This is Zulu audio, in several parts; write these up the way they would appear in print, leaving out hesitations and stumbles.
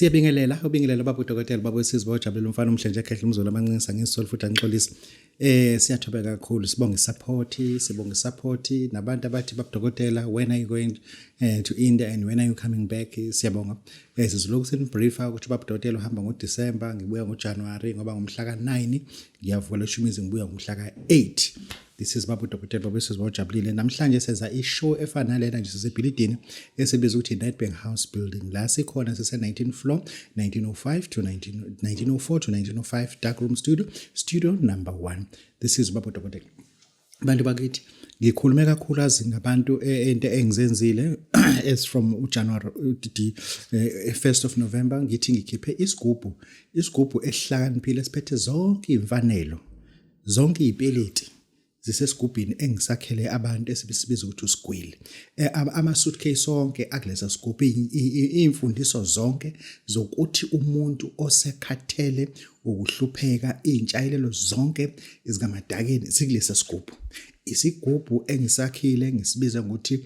Siyabingelela Babu Dokotela Babu Sizwe ojabulela umfana omhlanje ekhehle umzolo amancinisa ngisol futhi angixolisa. Siyathobeka kakhulu sibonga support nabantu abathi Babu Dokotela, when are you going to India and when are you coming back? Siyabonga. Sizoloku sinibriefa ukuthi Babu Dokotela uhamba ngoDecember ngibuya ngoJanuary ngoba ngomhla ka9 ngiyavuka leshumizi ngibuya ngomhla ka8. This is Babu Dokotela Babu Sizwe ojabulile. Namhlanje senza ishow efana lena nje sisebhilidini esibizwa ukuthi Nedbank House Building. La sikhona sise 19th floor, 1904 to 1905 dark room studio number 1. This is Babu Dokotela. Bantu bakithi ngikhulume kakhulukazi ngabantu into engizenzile as from January 1st of November ngithi ngikhiphe isigubhu esihlakaniphile esiphethe zonke imfanelo, zonke izipeleti zisesigubhini engisakhele abantu esibisibiza ukuthi usigwili. Ama suitcase onke akulesa sigubhu, imfundiso zonke zokuthi umuntu osekhathele ukuhlupheka, intsayilelo zonke ezikamadakeni zikulesa sigubhu. Isigubhu engisakhile ngisibiza ukuthi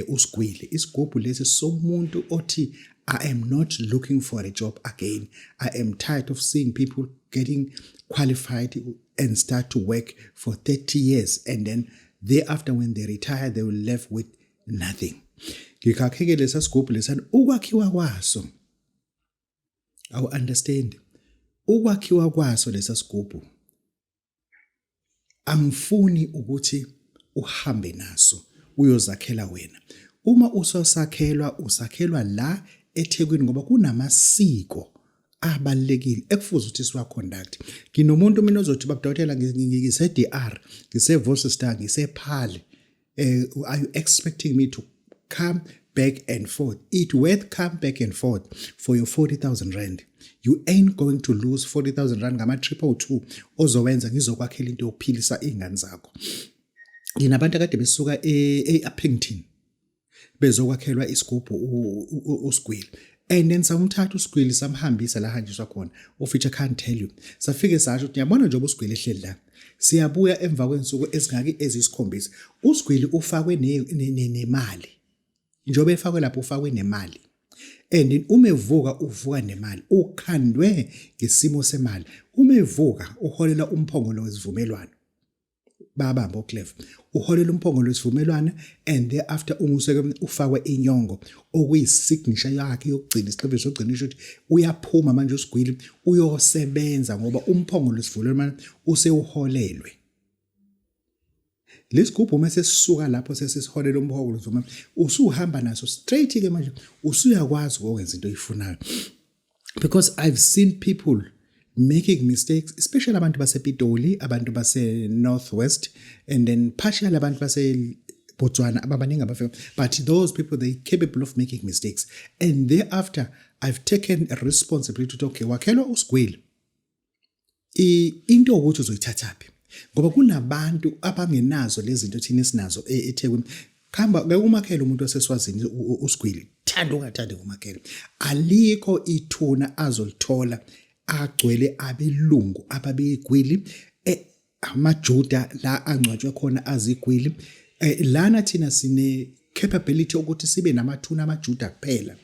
usigwili. Isigubhu lesi somuntu othi I am not looking for a job again. I am tired of seeing people getting qualified and start to work for 30 years and then thereafter when they retire they will left with nothing. Ngikhakheke lesa sigubhu lesana ukwakhiwa kwaso. I understand. Ukwakhiwa kwaso lesa sigubhu angifuni ukuthi uhambe naso uyozakhela wena. Uma usakhelwa la eThekwini ngoba kunamasiko abalekile ekufuze ukuthi siwa conduct. Nginomuntu mina ozothi Babu Dokotela ngise DR, ngise Volstead, ngise Phale. Are you expecting me to come back and forth? It worth come back and forth for your 40,000 rand. You ain't going to lose 40,000 rand ngama 222 ozowenza ngizokwakhela into yokuphilisa izingane zakho. Nginabantu akade besuka eAppington bezokwakhelwa isigubhu usigwili. And then samthatha usigwili samhambisa la hanjiswa khona. Ofeature can't tell you. Safike sasho ukuthi yabona njengoba usigwili ehleli la. Siyabuya emva kwensuku ezingaki ezisikhombisa. Usigwili ufakwe nemali. Njengoba efakwe lapho ufakwe nemali. And uma evuka uvuka nemali. Ukhandwe ngesimo semali. Uma evuka uholela umphongolo wesivumelwano. Babamba oclef uholela umphongolo wesivumelwano and thereafter umuseke ufakwe inyongo okuyisignature yakhe yokugcina isiqephu sokugcina ukuthi uyaphuma manje usigwili uyosebenza ngoba umphongolo wesivumelwano usewuholelwe. Lesigubhu mase sisuka lapho sesisiholela umphongolo wesivumelwano usuhamba naso straight ke manje usuyakwazi ukwenza into oyifunayo. Because I've seen people making mistakes, especially abantu basePitoli, abantu base Northwest, and then partially abantu base Botswana, ababaningi abafika. But those people, they're capable of making mistakes. And thereafter, I've taken a responsibility to okay, wakhelwa usigwili. Into ukuthi uzoyithathaphi. Ngoba kunabantu abangenazo lezi zinto thina sinazo eThekwini. Khamba ngekumakhela umuntu oseswazini usigwili. Thanda ungathandi ukumakhela. Alikho ithuna azolithola agcwele abelungu ababeyigwili amaJuda la angcwatshwe khona azigwili. Lana thina sine capability ukuthi sibe namathuna amaJuda kuphela.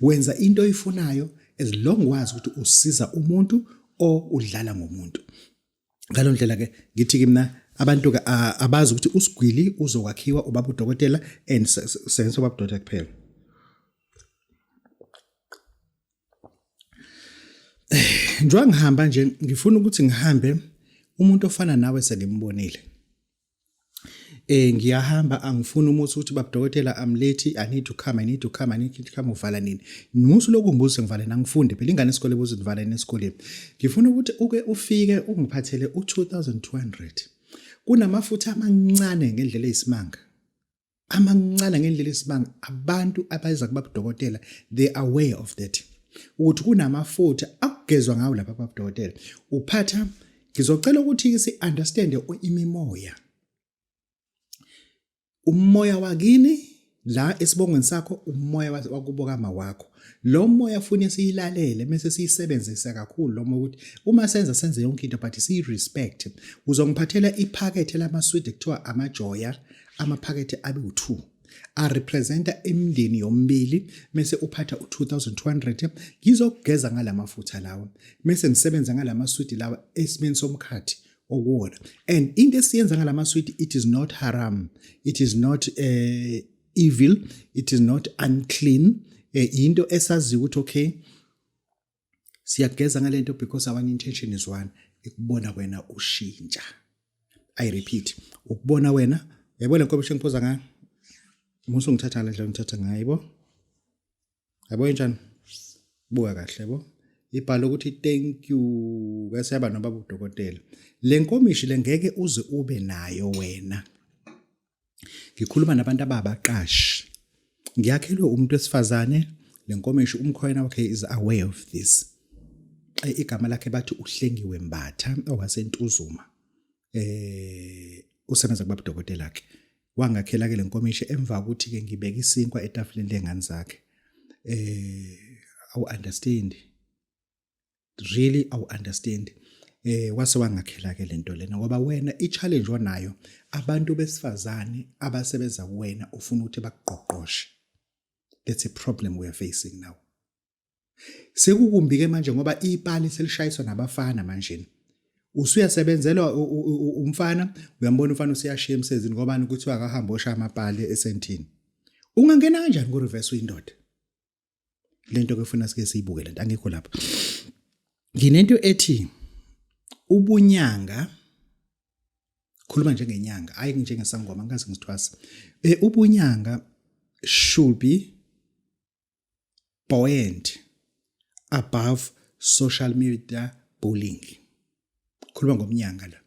Wenza into oyifunayo as long wazi ukuthi usiza umuntu o udlala ngomuntu. Ngalo ndlela ke ngithi mina abantu abazi ukuthi usigwili uzokwakhiwa uBabu Dokotela and sense uBabu Dokotela kuphela. Njengoba ngihamba nje ngifuna ukuthi ngihambe umuntu ofana nawe selimbonile. Ngiyahamba angifuni umuthi ukuthi Babu Dokotela I'm late, I need to come uvala nini. Musu lokumbuza ngivale nangifunde phela ingane esikole buzo ngivala esikoleni. Ngifuna ukuthi uke ufike ungiphathele u2200. Kunamafutha amancane ngendlela eyisimanga. Amancane ngendlela eyisimanga abantu abayiza kuBabu Dokotela they are aware of that. Ukuthi kunamafutha akugezwa ngawo lapha Babu Dokotela uphatha ngizocela ukuthi si understand imimoya. Umoya wakini la esibongweni sakho umoya wakuboka mawakho. Lo moya ufuna siyilalele bese siyisebenzisa kakhulu lo ukuthi uma senze yonke into but si respect. Uzongiphathela iphakethe lama sweet ekuthiwa amajoya amaphakethe abe u2. arepresenta imindeni yombili mase uphatha u2200 ngizokugeza ngalamafutha lawa mase ngisebenza ngalamaswidi lawa esimeni somkhathi okuwona. And into esiyenza ngalamaswidi, it is not haram, it is not evil, it is not unclean. Into esazi ukuthi okay siyageza ngalento because our intention is one, ukubona wena ushintsha. I repeat, ukubona wena, yabona inkobe ngiphoza ngayo. Musu ngithatha la ngithatha ngayo, yebo. Yabo njani? Buka kahle, yebo. Ibhala ukuthi thank you bese yaba noBabu Dokotela. Le nkomishi lengeke uze ube nayo wena. Ngikhuluma nabantu ababaqashi. Ngiyakhelwe umuntu wesifazane, le nkomishi umkhwena wakhe is aware of this. Igama lakhe bathi uHlengiwe Mbatha owasentuzuma. Usebenza kuBabu Dokotela lakhe. Wangakhela ke le nkomishi emva ukuthi ke ngibeka isinkwa etafuleni lengane zakhe. I understand. Really I understand. Wase wangakhela ke lento lena ngoba wena i-challenge onayo abantu besifazane abasebenza kuwena ufuna ukuthi bakuqoqoshe. That's a problem we are facing now. Sekukumbi ke manje ngoba ipali selishayiswa nabafana manje. Usuyasebenzelwa umfana, uyambona umfana usiyashiya emsezini ngoba ukuthi akahamba osha amapali esentini. Ungangena kanjani ku reverse window? Lento ke ufuna sike siyibuke lento angikho lapha. Nginento ethi ubunyanga khuluma njengenyanga hayi njengesangoma ngikaze ngisithwasa. Ubunyanga should be buoyant above social media bullying. Khuluma ngomnyanga la.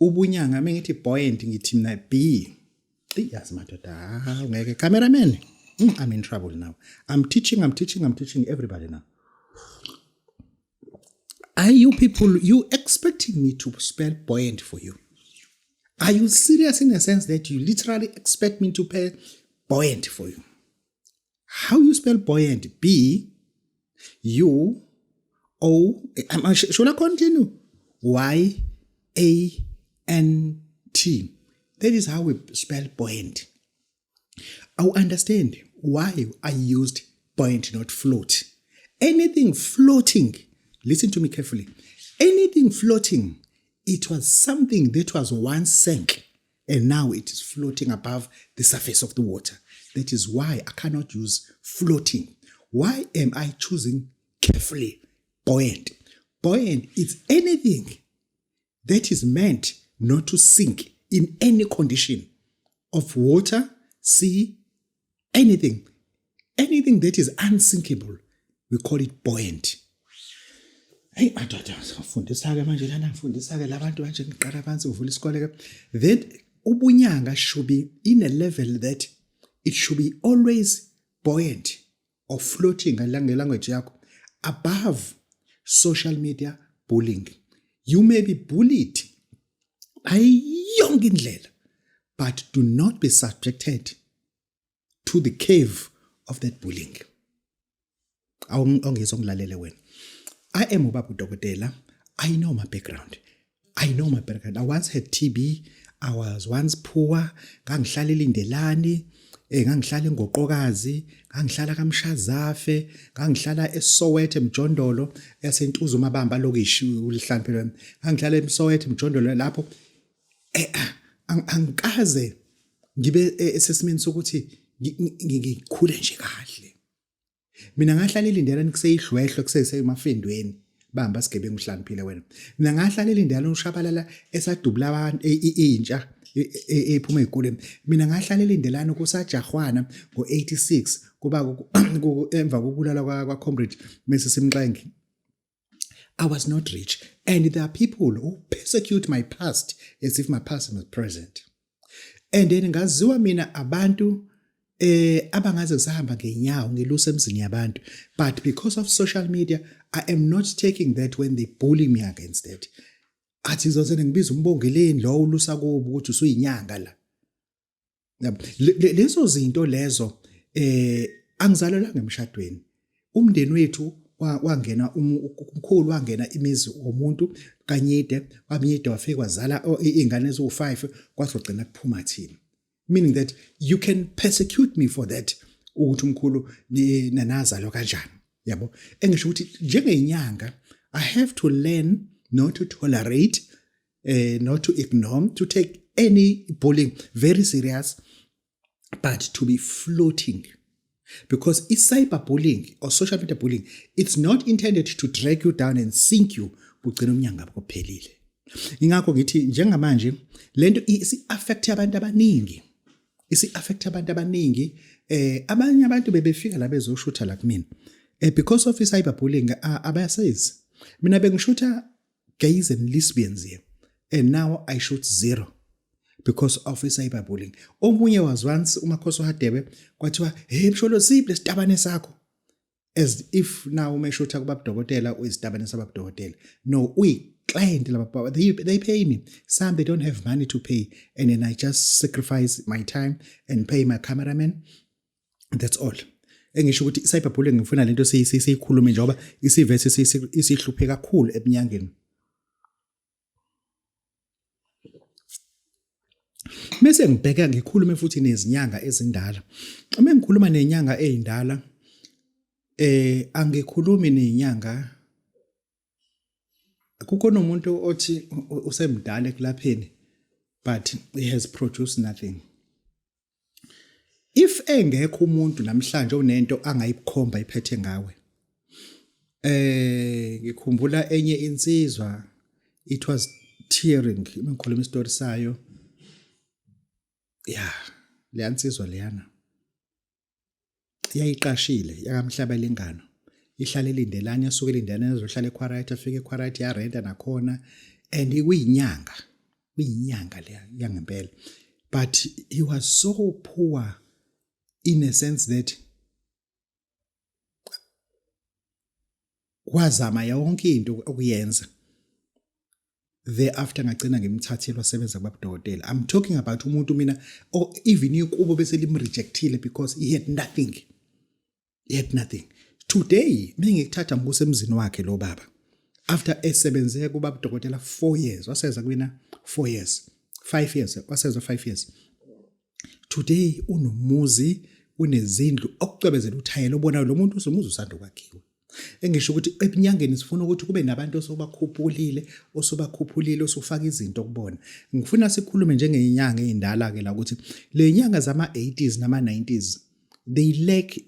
Ubunyanga mengithi buoyant ngithi mina B. Yazi madoda ungeke cameraman. I'm in trouble now. I'm teaching everybody now. Are you people, you expecting me to spell buoyant for you? Are you serious in the sense that you literally expect me to spell buoyant for you? How you spell buoyant? B, U, O, should I continue? Y, A, N, T. That is how we spell buoyant. I understand why I used buoyant, not float. Anything floating, listen to me carefully. Anything floating, it was something that was once sank and now it is floating above the surface of the water. That is why I cannot use floating. Why am I choosing carefully buoyant? Buoyant is anything that is meant not to sink in any condition of water, sea, anything. Anything that is unsinkable, we call it buoyant. Hey, madoda, ufundisa ke manje lana ufundisa ke labantu manje ngiqala phansi uvula isikole ke. That ubunyanga should be in a level that it should be always buoyant or floating language yakho above social media bullying. You may be bullied by yonke indlela, but do not be subjected to the cave of that bullying. Awungizongilalele wena. I am uBabu Dokotela. I know my background. I once had TB. I was once poor. Ngangihlala eLindelani, ngangihlala eNgoqokazi, ngangihlala kaMshazafe, ngangihlala eSoweto eMjondolo, yasentuzuma abamba lokishi ulihlampelwe. Ngangihlala eSoweto eMjondolo lapho angikaze ngibe esesimeni sokuthi ngikhule nje kahle. Mina ngahlala eLindelani kuseyidlwehlo kuseyemafendweni bamba sigebengu uhlampile wena. Mina ngahlala eLindelani ushabalala esadubula abantu intsha ephuma ezikoleni. Mina ngahlala eLindelani kusajahwana ngo86 kuba emva kokubulala kwa comrade Mrs Simxenge. I was not rich, and there are people who persecute my past as if my past was present. And then ngaziwa mina abantu abangaze kusahamba ngenyawo ngilusa emzini yabantu, but because of social media I am not taking that when they bully me against that. Athi ngizozene ngibiza umbongeleni lo ulusa kubo ukuthi usuyinyanga la. Lezo zinto lezo angizalelanga emshadweni. Umndeni wethu wangena umkhulu wangena imizi womuntu kanyide wamnyide wafika wazala izingane ezo5 kwasogcina kuphuma thina. meaning that you can persecute me for that ukuthi umkhulu nanazalo kanjani yabo engisho ukuthi njengenyanga I have to learn not to tolerate not to ignore to take any bullying very serious but to be floating because cyberbullying or social media bullying it's not intended to drag you down and sink you ugcina umnyanga kuphelile ingakho ngithi njengamanje lento isi-affect abantu abaningi abanye abantu bebefika la bezoshutha la kumina because of cyberbullying abayasazi mina bengishutha gays and lesbians here and now I shoot 0 because of cyberbullying omunye was once umakhosi hadebe kwathiwa hey msholo siphi lesitabane sakho as if now umeshutha kuBabu Dokotela uyisitabane saBabu Dokotela no client laba they pay me some they don't have money to pay and then I just sacrifice my time and pay my cameraman that's all engisho ukuthi cyberbullying ngifuna lento siyikhulume njengoba isivese isihluphe kakhulu eminyangeni Mase ngibheka ngikhulume futhi nezinyanga ezindala uma ngikhuluma nezinyanga ezindala angikhulumi nezinyanga kukhona umuntu othi usemdala ekulapheni but he has produced nothing if engekho umuntu namhlanje onento angayikhomba iphethe ngawe ngikhumbula enye insizwa it was tearing ngikhuluma istory sayo leyansizwa leyana yayiqashile yakamhlaba lengano ihlale lindelana yasuke lindelana ezohlala eQuarite afike eQuarite yarenta nakhona and kuyinyanga leya yangempela but he was so poor in a sense that wazama yonke into okuyenza thereafter ngagcina ngimthathela wasebenza kuBabu Dokotela I'm talking about umuntu mina or even ikubo bese limrejectile because he had nothing today mengikuthatha ngibuse emzini wakhe lo baba after esebenze kuBabu Dokotela 4 years waseza kuwina 4 years 5 years waseza 5 years today unomuzi unezindlu okucwebezela uthayela obona lo muntu usumuzi usanda kwakhiwa engisho ukuthi ebinyangeni sifuna ukuthi kube nabantu osobakhuphulile osufaka izinto kubona ngifuna sikhulume njengezinyanga ezindala ke la ukuthi le nyanga zama 80s nama 90s they lack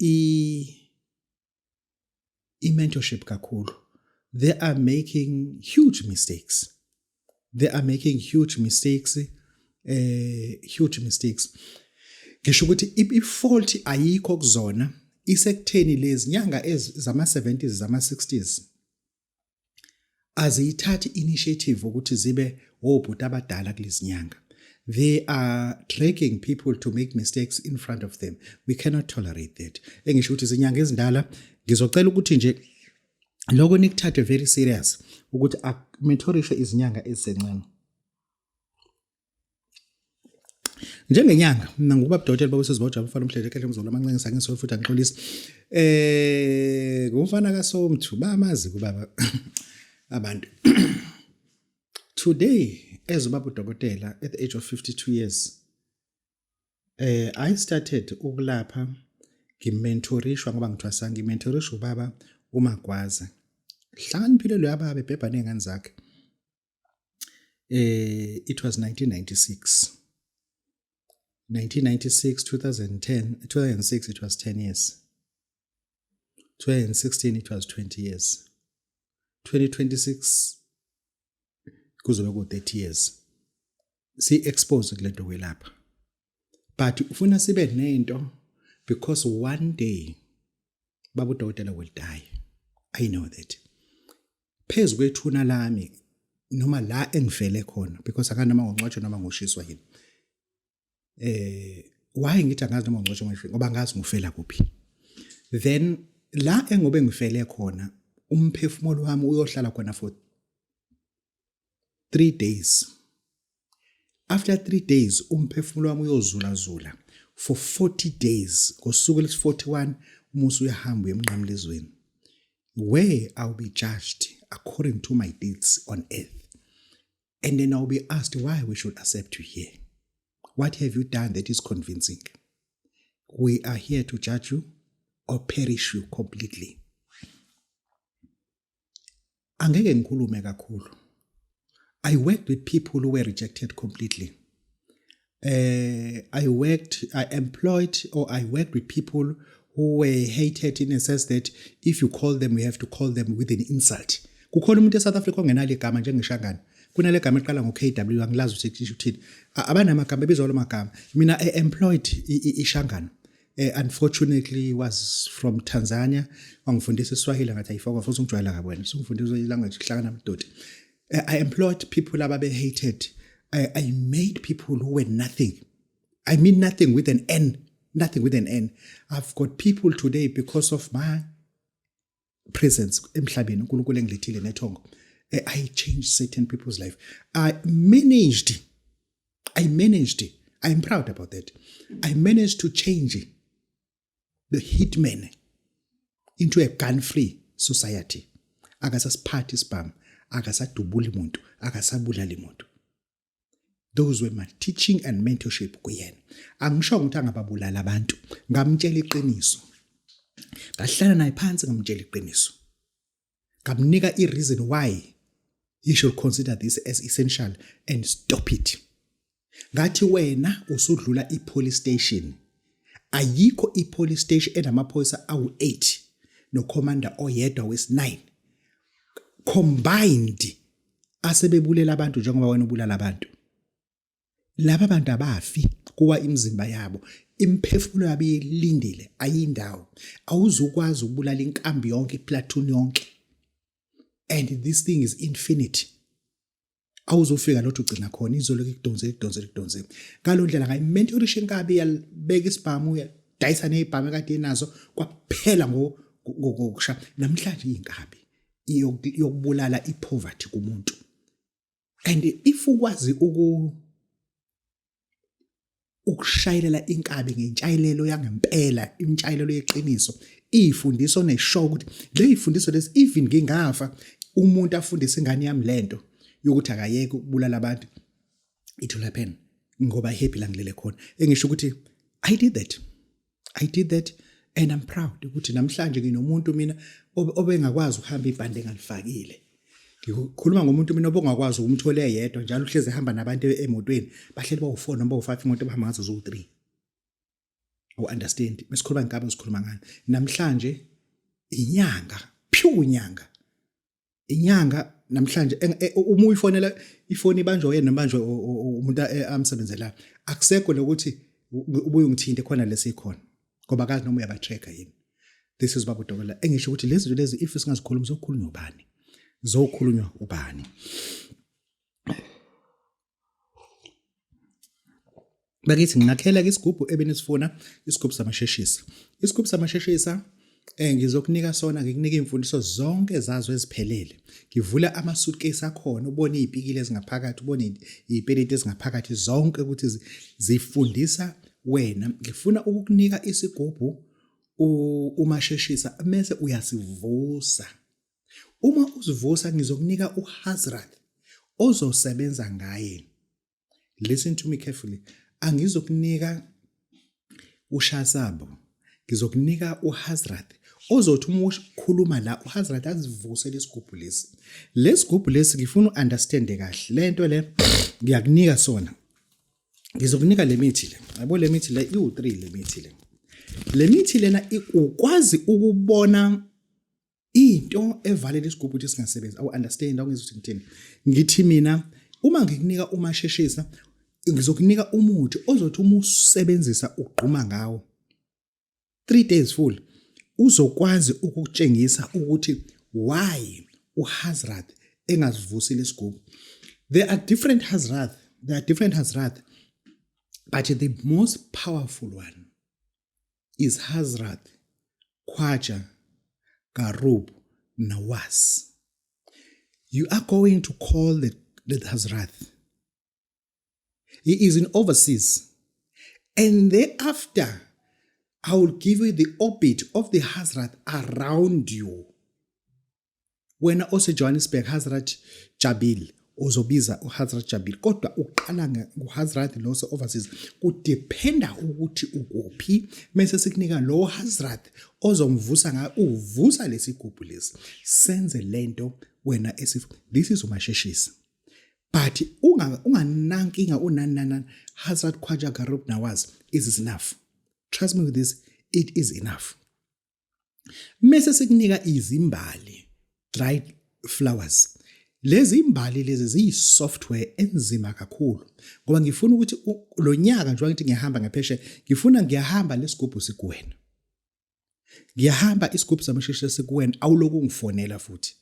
mentorship kakhulu they are making huge mistakes ngisho ukuthi ifault ayikho kuzona isekutheni lezi nyanga zama 70s zama 60s aziyithathi initiative ukuthi zibe obhuti abadala kulezi nyanga they are dragging people to make mistakes in front of them we cannot tolerate that engisho ukuthi izinyanga ezindala ngizocela ukuthi nje lokho nikuthathe very serious ukuthi mentorishe izinyanga ezisencane njengenyanga mina nguBabu Dokotela babusezibawujaba ufana umhlelo ekhaya umzolo amancenga ngisho futhi angixolisa ngumfana kaSomthu bamazi kubaba abantu today as uBabu Dokotela at the age of 52 years I started ukulapha ngimentorishwa ngoba ngithwasa ngimentorishwa ubaba uMagwaza hlaniphile lo yaba bebhebha nengane zakhe it was 1996 2010 2006 it was 10 years 2016 it was 20 years 2026 kuzobe ku 30 years si expose kulento kwelapha but ufuna sibe nento because one day Babu Dokotela will die I know that phezu kwethuna lami noma la engifele khona because akanama ngongcwatsho noma ngoshiswa yini why ngithi angazi noma ngicosho ngoba ngazi ngufela kuphi then la engobe ngifele khona umphefumulo wami uyohlala khona for 3 days after 3 days umphefumulo wami uyozula for 40 days ngosuku lesi41 umusu uyahamba emnqamlezweni where I'll be judged according to my deeds on earth and then I'll be asked why we should accept you here What have you done that is convincing? We are here to judge you or perish you completely. Angeke ngikhulume kakhulu. I worked with people who were rejected completely. I worked with people who were hated in a sense that if you call them, you have to call them with an insult. Kukhona umuntu eSouth Africa ongenalo igama njengeshangana. Kunale gama eqala ngo-KW angilazi ukuthi uthini. Abanamagama ebizwa lo magama. Mina I employed ishangana. Unfortunately was from Tanzania. Wangifundisa iSwahili ngathi ayifaka futhi ungijwayela kabi wena. Singifundisa ilanguage kuhlangana amadoda. I employed people ababe hated. I made people who were nothing. I mean nothing with an N. Nothing with an N. I've got people today because of my presence emhlabeni uNkulunkulu engilethile nethongo. I changed certain people's life. I managed. I'm proud about that. I managed to change the hitman into a gun-free society. Akasasiphathi isibhamu, akasadubuli umuntu, akasabulali umuntu. Those were my teaching and mentorship kuyena. Angisho ukuthi angababulala abantu, ngamtshela iqiniso. Ngahlala naye phansi ngamtshela iqiniso. Ngamnika i-reason why he should consider this as essential and stop it. Ngathi wena usudlula i-police station. Ayikho i-police station enamaphoyisa awu-8 no-commander oyedwa wesi-9. Combined asebebulela abantu njengoba wena ubulala abantu. Laba bantu abafi kuwa imizimba yabo. Imphefumulo yabo ilindile ayindawo. Awuzukwazi ukubulala inkambi yonke, iplatoon yonke. And this thing is infinite. Awuzofika lothi ugcina khona izoloku ikudonse. Ngalo ndlela ngayimentorisha inkabi yalibeka isibhamu yadayisa nezibhamu ekade inazo kwaphela ngokusha. Namhlanje inkabi yokubulala ipoverty kumuntu. And if ukwazi ukushayelela inkabi ngentshayelelo yangempela, intshayelelo yeqiniso, ifundiso neshow ukuthi le ifundiso lesi even ngingafa umuntu afundisa ingane yami lento yokuthi akayeke ukubulala abantu, it will happen ngoba happy la ngilele khona. Engisho ukuthi I did that and I'm proud ukuthi namhlanje nginomuntu mina obengakwazi ukuhamba ibhande engalifakile. Ngikhuluma ngomuntu mina obongakwazi ukumthola yedwa njalo uhleze ehamba nabantu emotweni bahleli bawu4 noma bawu5 imoto bahamba ngazo zo3. You understand? Mesikhuluma ngikabe sikhuluma ngani namhlanje inyanga namhlanje uma uyifonela ifoni ibanjwe yena nobanjwe umuntu amsebenzela akusekho lokuthi ubuye ungithinte khona lesikhona ngoba akazi noma uyabatracker yini. This is Babu Dokotela. Engisho ukuthi lezi zinto lezi if singazikhuluma zokhulunywa ubani. Bakithi nginakhela isigubhu ebenisifuna isigubhu samasheshisa. Isigubhu samasheshisa ngizokunika sona ngikunika imfundiso zonke ezazo eziphelele. Ngivula ama-suitcase akhona ubone izipikile ezingaphakathi, ubone izipeleti ezingaphakathi zonke ukuthi zifundisa wena. Ngifuna ukukunika isigubhu umasheshisa mase uyasivusa. Uma usivusa ngizokunika uHazrat ozosebenza ngaye. Listen to me carefully. Angizokunika uShasabo. Ngizokunika uHazrat ozothi uma ukhuluma la uHazrat azivuse lesigubhu lesi. Lesigubhu lesi ngifuna uunderstand kahle. Lento le ngiyakunika sona. Ngizokunika le mithi le. Yabo le mithi le u3 le mithi le. Le mithi lena ukwazi ukubona into evalele isigubhu ukuthi singasebenzi. Awu understand awungizwe ukuthi ngithini. Ngithi mina uma ngikunika umasheshisa ngizokunika umuthi ozothi uma usebenzisa ugquma ngawo 3 days full uzokwazi ukutshengisa ukuthi why uHazrat engazivusi lesigubhu. There are different Hazrat, but the most powerful one is Hazrat Khwaja Garub Nawaz. You are going to call the Hazrat. He is in overseas. And thereafter, I will give you the orbit of the Hazrat around you. When also Johannesburg, Hazrat Jabil, uzobiza uHazrat Jabir kodwa uqala nguHazrat lo overseas kudependa ukuthi ukuphi mase sikunika lo Hazrat ozomvusa uvusa lesigubhu lesi senze lento wena this is umasheshisi but unganankinga unanana Hazrat Khwaja Garib Nawaz is enough. Trust me with this, it is enough. Mase sikunika izimbali dried flowers. Lezi imbali lezi ziyi-software enzima kakhulu ngoba ngifuna ukuthi lo nyaka njengoba ngithi ngiyahamba ngapheshe ngifuna ngiyahamba lesigubhu sikuwena. Ngiyahamba isigubhu samasheshe sikuwena awuloku ungifonela futhi.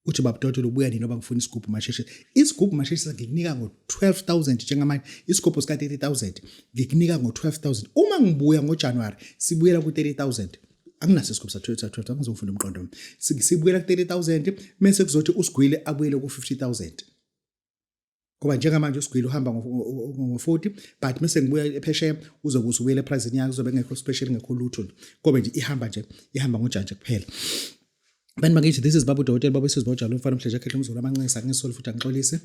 Uthi Babu Dokotela ubuya nini noba ngifuna isigubhu masheshe. Isigubhu masheshe ngikunika ngo-12,000 njengamanje isigubhu sika 30,000 ngikunika ngo-12,000. Uma ngibuya ngoJanuary sibuyela ku-30,000. Anginaso isigubhu sa-12,000 ngizofunda umqondo. Sibuyela ku-30,000 mase kuzothi usigwile abuyele ku-50,000. Ngoba njengamanje usigwile uhamba ngo-40 but mase ngibuya ephesheya uzobe usubuyela epriceni yakho uzobe ngekho special ngekho lutho. Ngoba nje ihamba ngojantshi kuphela. Abantu bakithi this is Babu Dokotela Babu sisibojalo umfana omhleje ekhehle umzulu amancisa ngisoli futhi angixolise.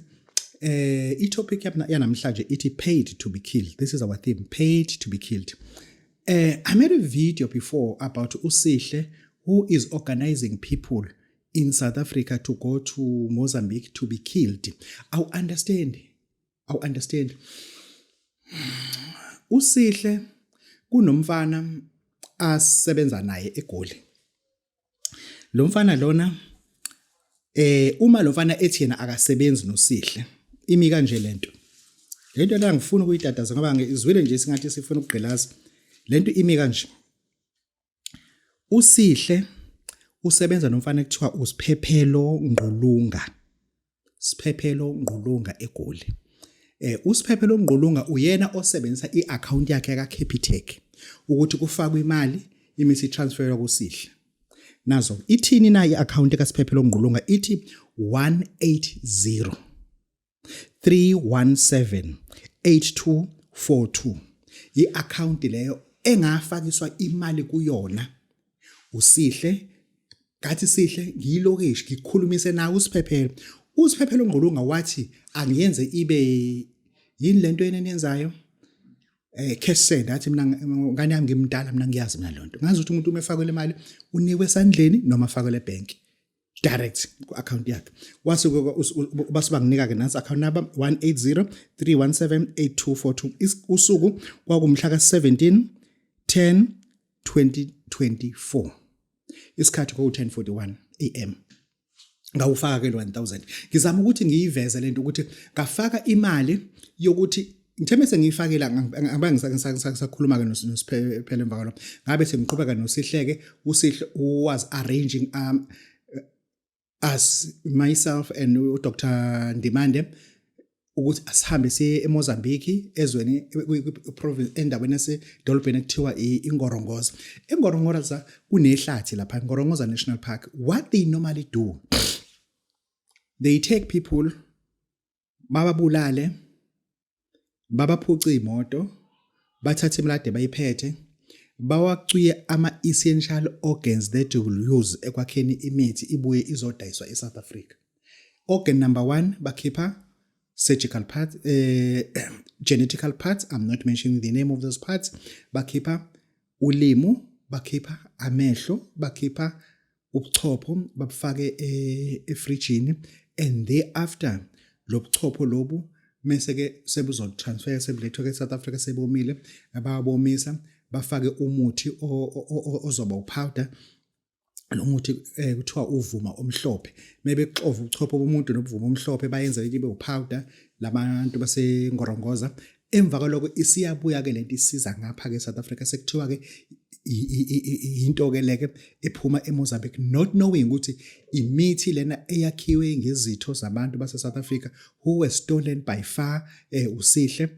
I-topic yanamhlanje ithi paid to be killed. This is our theme, paid to be killed. I made a video before about Usihle, who is organizing people in South Africa to go to Mozambique to be killed. I'll understand. Usihle kunomfana asebenza naye eGoli. Lo mfana lona uma lo mfana ethi yena akasebenzi noSihle imi kanje lento la ngifuna ukuyitataza ngoba ngizwile nje singathi sifuna ukugqilaza lento imi kanje. uSihle usebenza nomfana ekuthiwa uSiphephelo Ngqulunga eGoli. uSiphephelo Ngqulunga uyena osebenzisa i-account yakhe kaCapitec ukuthi kufakwe imali imithi transferwa kuSihle. Nazo ithini na i-account kaSiphephelo Ngqulunga ithi 180 317 8242. I-account leyo engafakiswa imali kuyona uSihle kathi Sihle ngiyilokishi ngikhulumise nawe uSiphephelo Ngqulunga wathi angiyenze ibe yini lento eniyenzayo cash send athi mina ngane yami ngimdala mina ngiyazi mina lonto ngazi ukuthi umuntu uma efakele imali unikwe esandleni noma afakele ebank direct ku account yakhe wasuke basuba nginika ke nansi account number 180 317 8242 usuku kwakumhla ka17 10 2024 isikhathi kwa 10:41 am ngawufaka ke 1000 ngizama ukuthi ngiyiveze lento ukuthi ngafaka imali yokuthi ngithembe sengiyifakela ngisakhuluma ke noSiphephelo emva kwalo ngabe sengiqhubeka noSihleke uSihle was arranging us myself and Dr. Ndimande ukuthi asihambe siye eMozambique ezweni province endaweni esedolobheni ekuthiwa iNgorongoza. eNgorongoza kunehlathi lapha eNgorongoza National Park. What they normally do, they take people bababulale babaphuca imoto bathathe imlade bayiphethe bawacwiye ama-essential organs that will use ekwakheni imithi ibuye izodayiswa eSouth Africa. Organ number 1 bakhipha surgical parts, genetical parts. I'm not mentioning the name of those parts. Bakhipha ulimu, bakhipha amehlo, bakhipha ubuchopho babufake efrijini, and thereafter lo buchopho lobu mase ke sebuzotransfer sebulethwe eSouth Africa sebomile ababomisa bafake umuthi ozoba upowder. Lo muthi kuthiwa uvuma omhlophe maybe kuxova ubuchopho bomuntu nobuvuma omhlophe bayenza libe upowder labantu baseNgorongoza. Emva kwaloko isiyabuya ke lento isiza ngapha ke South Africa sekuthiwa ke into ke leke ephuma eMozambique, not knowing ukuthi imithi lena eyakhiwe ngezitho zabantu base South Africa who were stolen by far uSihle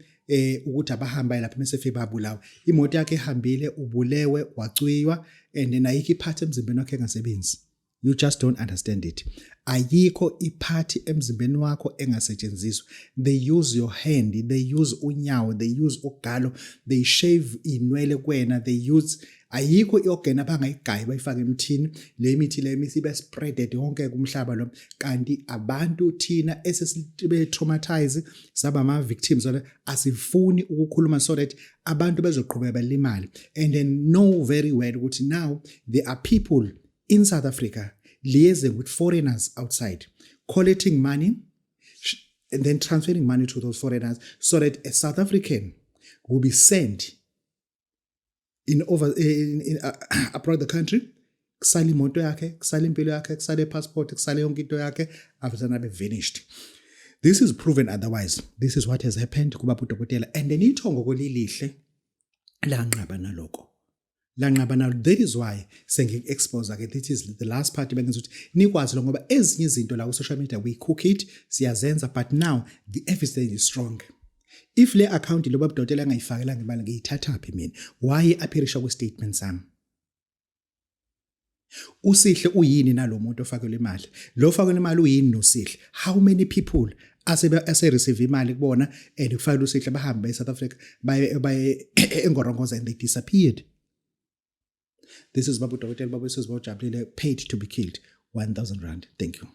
ukuthi abahamba lapha mesefike babulawa. Imoto yakhe ehambile ubulewe wacwiywa and ayikho iphathi emzimbeni wakhe engasebenzi. You just don't understand it. Ayikho iphathi emzimbeni wakho engasetshenziswa. They use your hand, they use unyawo, they use ugalo, they shave inwele kwena, they use ayikho i-organ abangayigaya bayifake emthini le mithi ibe spreaded yonke kumhlaba lo kanti abantu thina esesibe traumatize saba ama victims asifuni ukukhuluma so that abantu bezoqhubeka balimali and then know very well ukuthi now there are people in South Africa liaising with foreigners outside collecting money and then transferring money to those foreigners so that a South African will be sent abroad the country, kusale imoto yakhe, kusale impilo yakhe, kusale passport, kusale yonke into yakhe, after that be vanished. This is proven otherwise. This is what has happened to Babu Dokotela. And then ithongo kolilihle lanqaba naloko. Lanqaba nalo. That is why sengi-expose again. This is the last part bengenza ukuthi nikwazi lo ngoba ezinye izinto la ku social media we cook it, siyazenza, but now the evidence is strong. If le account lo Babu Dokotela angayifakelanga imali ngiyithatha phi mina? Why appearisha ku statement sami? Usihle uyini nalomuntu ofakelwe imali? Lo ofakelwe imali uyini noSihle? How many people ase receive imali kubona and kufanele uSihle bahambe eSouth Africa baye eNgorongoza and they disappeared? This is Babu Dokotela, Babu Sibojabulile, paid to be killed. 1,000 rand. Thank you.